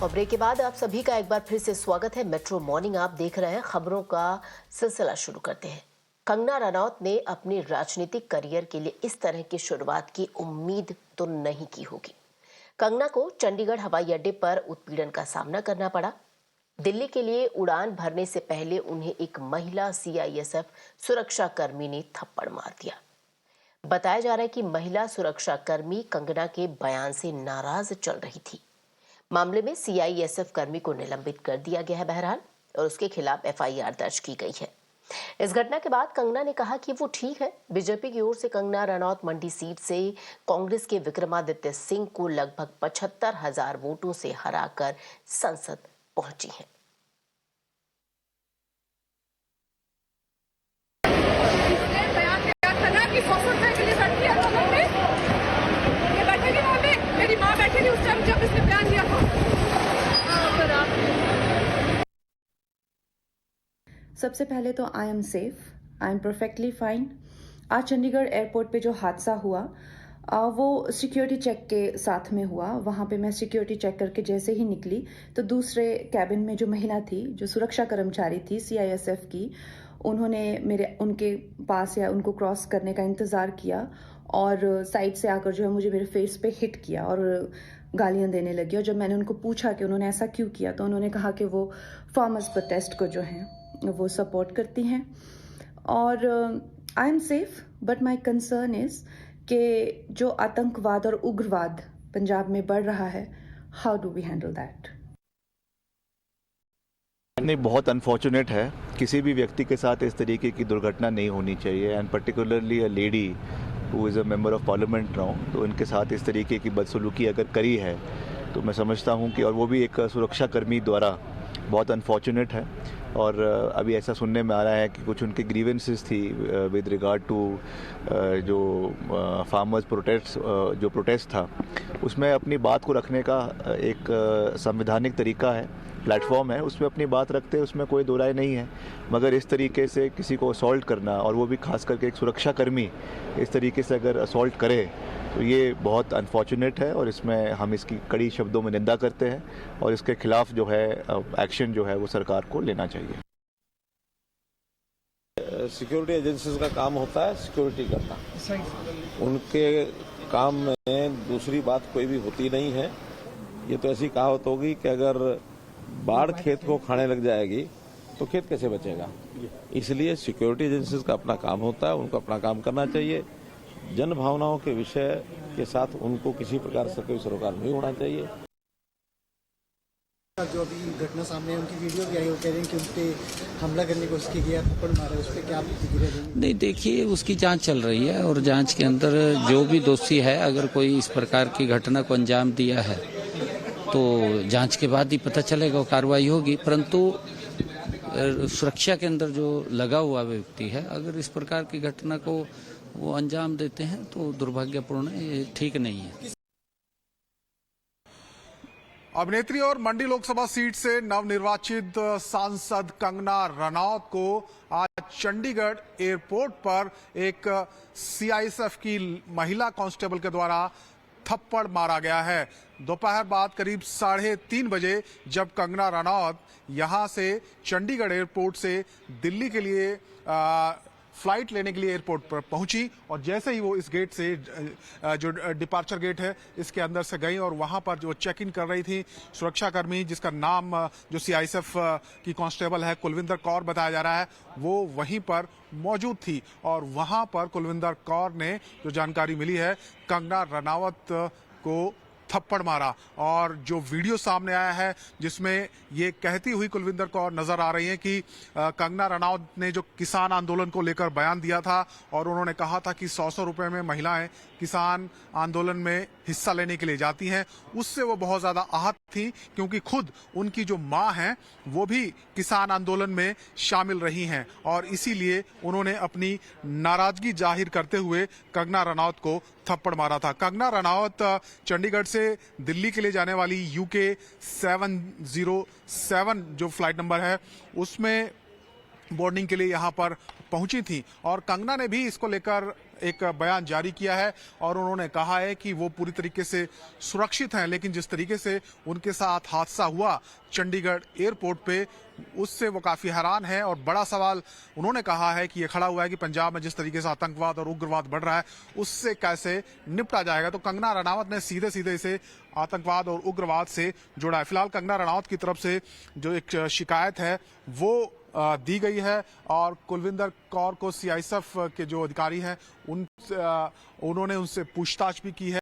और ब्रेक के बाद आप सभी का एक बार फिर से स्वागत है। मेट्रो मॉर्निंग आप देख रहे हैं। खबरों का सिलसिला शुरू करते हैं। कंगना रनौत ने अपने राजनीतिक करियर के लिए इस तरह की शुरुआत की उम्मीद तो नहीं की होगी। कंगना को चंडीगढ़ हवाई अड्डे पर उत्पीड़न का सामना करना पड़ा। दिल्ली के लिए उड़ान भरने से पहले उन्हें एक महिला सीआईएसएफ सुरक्षा कर्मी ने थप्पड़ मार दिया। बताया जा रहा है कि महिला सुरक्षा कर्मी कंगना के बयान से नाराज चल रही थी। मामले में सीआईएसएफ कर्मी को निलंबित कर दिया गया है बहरहाल, और उसके खिलाफ एफआईआर दर्ज की गई है। इस घटना के बाद कंगना ने कहा कि वो ठीक है। बीजेपी की ओर से कंगना रनौत मंडी सीट से कांग्रेस के विक्रमादित्य सिंह को लगभग 75,000 वोटों से हराकर संसद पहुंची हैं। मेरी माँ बैठी थी उस टाइम जब इसने बयान दिया था। सबसे पहले तो I am safe, I am perfectly fine. आज चंडीगढ़ एयरपोर्ट पे जो हादसा हुआ वो सिक्योरिटी चेक के साथ में हुआ। वहाँ पे मैं सिक्योरिटी चेक करके जैसे ही निकली तो दूसरे कैबिन में जो महिला थी, जो सुरक्षा कर्मचारी थी सीआईएसएफ की, उन्होंने उनके पास या उनको क्रॉस करने का इंतज़ार किया और साइड से आकर जो है मुझे मेरे फेस पे हिट किया और गालियां देने लगी। और जब मैंने उनको पूछा कि उन्होंने ऐसा क्यों किया तो उन्होंने कहा कि वो फार्मर्स प्रोटेस्ट को जो है वो सपोर्ट करती हैं। और I am safe, but my concern is कि जो आतंकवाद और उग्रवाद पंजाब में बढ़ रहा है, how do we handle that. नहीं, बहुत अनफॉर्चुनेट है। किसी भी व्यक्ति के साथ इस तरीके की दुर्घटना नहीं होनी चाहिए, and particularly a lady who is a member of parliament now. तो इनके साथ इस तरीके की बदसलूकी अगर करी है तो मैं समझता हूं कि, और वो भी एक सुरक्षा कर्मी द्वारा, बहुत अनफॉर्चुनेट है। और अभी ऐसा सुनने में आ रहा है कि कुछ उनकी ग्रीवेंसेस थी विद रिगार्ड टू जो फार्मर्स प्रोटेस्ट था, उसमें अपनी बात को रखने का एक संवैधानिक तरीका है, प्लेटफॉर्म है, उसमें अपनी बात रखते हैं, उसमें कोई दो राय नहीं है। मगर इस तरीके से किसी को असॉल्ट करना, और वो भी खास करके एक सुरक्षा कर्मी इस तरीके से अगर असॉल्ट करे, तो ये बहुत अनफॉर्चुनेट है। और इसमें हम इसकी कड़ी शब्दों में निंदा करते हैं और इसके खिलाफ जो है एक्शन जो है वो सरकार को लेना चाहिए। सिक्योरिटी एजेंसीज का काम होता है सिक्योरिटी करना। उनके काम में दूसरी बात कोई भी होती नहीं है। ये तो ऐसी कहावत होगी कि अगर बाढ़ खेत को खाने लग जाएगी तो खेत कैसे बचेगा। इसलिए सिक्योरिटी एजेंसीज का अपना काम होता है, उनको अपना काम करना चाहिए। जन भावनाओं के विषय के साथ उनको किसी प्रकार से कोई सरोकार नहीं होना चाहिए। जो अभी घटना सामने है, उनकी वीडियो भी आई, वो कह रहे हैं कि उस पर हमला करने की कोशिश की गई, थप्पड़ मारे, उस पर क्या प्रतिक्रिया देंगे? नहीं, देखिए, उसकी जांच चल रही है और जांच के अंदर जो भी दोषी है, अगर कोई इस प्रकार की घटना को अंजाम दिया है तो जांच के बाद ही पता चलेगा, कार्रवाई होगी। परंतु सुरक्षा के अंदर जो लगा हुआ व्यक्ति है, अगर इस प्रकार की घटना को वो अंजाम देते हैं तो दुर्भाग्यपूर्ण है, ये ठीक नहीं है। अभिनेत्री और मंडी लोकसभा सीट से नवनिर्वाचित सांसद कंगना रनौत को आज चंडीगढ़ एयरपोर्ट पर एक सीआईएसएफ की महिला कांस्टेबल के द्वारा थप्पड़ मारा गया है। दोपहर बाद करीब 3:30 बजे जब कंगना रनौत यहां से चंडीगढ़ एयरपोर्ट से दिल्ली के लिए फ्लाइट लेने के लिए एयरपोर्ट पर पहुंची, और जैसे ही वो इस गेट से, जो डिपार्चर गेट है, इसके अंदर से गई और वहां पर जो चेक इन कर रही थी सुरक्षाकर्मी, जिसका नाम जो सीआईएसएफ की कांस्टेबल है कुलविंदर कौर बताया जा रहा है, वो वहीं पर मौजूद थी। और वहां पर कुलविंदर कौर ने, जो जानकारी मिली है, कंगना रनौत को थप्पड़ मारा। और जो वीडियो सामने आया है जिसमें ये कहती हुई कुलविंदर कौर नजर आ रही है कि कंगना रनौत ने जो किसान आंदोलन को लेकर बयान दिया था और उन्होंने कहा था कि 100 रुपए में महिलाएं किसान आंदोलन में हिस्सा लेने के लिए जाती हैं, उससे वो बहुत ज्यादा आहत थी, क्योंकि खुद उनकी जो मां हैं वो भी किसान आंदोलन में शामिल रही हैं, और इसीलिए उन्होंने अपनी नाराजगी जाहिर करते हुए कंगना रनौत को थप्पड़ मारा था। कंगना रनौत चंडीगढ़ से दिल्ली के लिए जाने वाली UK 707 जो फ्लाइट नंबर है उसमें बोर्डिंग के लिए यहां पर पहुंची थी, और कंगना ने भी इसको लेकर एक बयान जारी किया है और उन्होंने कहा है कि वो पूरी तरीके से सुरक्षित हैं, लेकिन जिस तरीके से उनके साथ हादसा हुआ चंडीगढ़ एयरपोर्ट पे, उससे वो काफी हैरान है। और बड़ा सवाल उन्होंने कहा है कि ये खड़ा हुआ है कि पंजाब में जिस तरीके से आतंकवाद और उग्रवाद बढ़ रहा है उससे कैसे निपटा जाएगा। तो कंगना रनावत ने सीधे सीधे इसे आतंकवाद और उग्रवाद से जोड़ा है। फिलहाल कंगना रनावत की तरफ से जो एक शिकायत है वो दी गई है और कुलविंदर कौर को सीआईएसएफ के जो अधिकारी हैं उन्होंने उनसे पूछताछ भी की है।